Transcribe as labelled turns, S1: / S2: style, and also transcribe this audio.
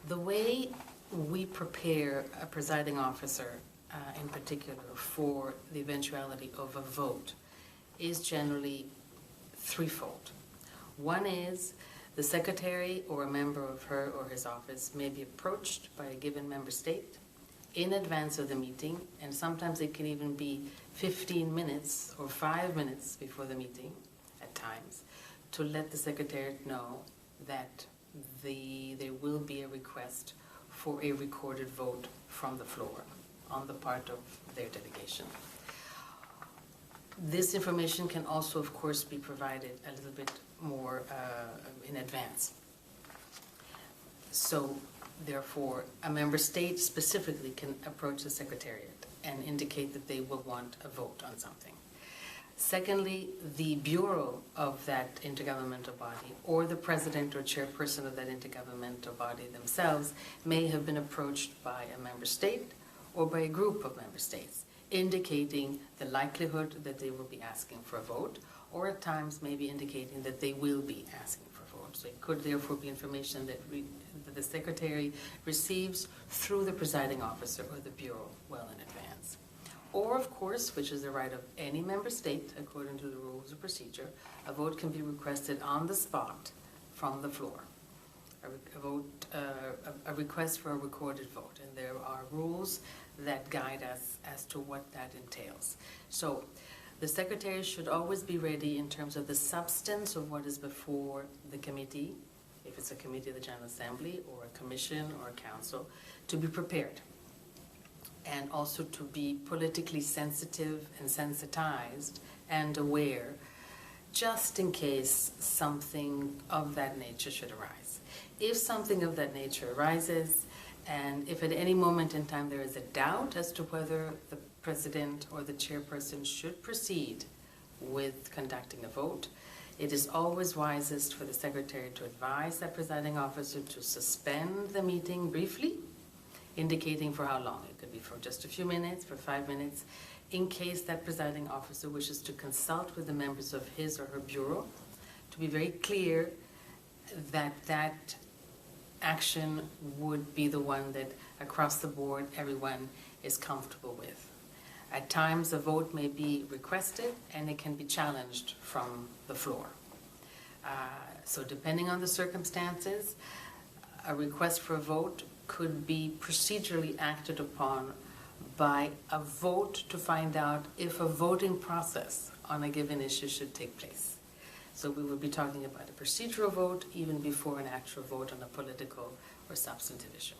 S1: The way we prepare a presiding officer, in particular, for the eventuality of a vote is generally threefold. One is the secretary or a member of her or his office may be approached by a given member state in advance of the meeting, and sometimes it can even be 15 minutes or 5 minutes before the meeting at times, to let the secretariat know that there will be a request for a recorded vote from the floor on the part of their delegation. This information can also, of course, be provided a little bit more in advance. So, therefore, a member state specifically can approach the Secretariat and indicate that they will want a vote on something. Secondly, the bureau of that intergovernmental body or the president or chairperson of that intergovernmental body themselves may have been approached by a member state or by a group of member states, indicating the likelihood that they will be asking for a vote, or at times maybe indicating that they will be asking for a vote. So it could therefore be information that the secretary receives through the presiding officer or the bureau well in advance. Or, of course, which is the right of any member state, according to the rules of procedure, a vote can be requested on the spot from the floor. A request for a recorded vote, and there are rules that guide us as to what that entails. So the secretary should always be ready in terms of the substance of what is before the committee, if it's a committee of the General Assembly or a commission or a council, to be prepared, and also to be politically sensitive and sensitized and aware, just in case something of that nature should arise. If something of that nature arises, and if at any moment in time there is a doubt as to whether the president or the chairperson should proceed with conducting a vote, it is always wisest for the secretary to advise that presiding officer to suspend the meeting briefly, indicating for how long. It could be for just a few minutes, for 5 minutes, in case that presiding officer wishes to consult with the members of his or her bureau, to be very clear that that action would be the one that across the board everyone is comfortable with. At times a vote may be requested and it can be challenged from the floor. So depending on the circumstances, a request for a vote could be procedurally acted upon by a vote to find out if a voting process on a given issue should take place. So we will be talking about a procedural vote even before an actual vote on a political or substantive issue.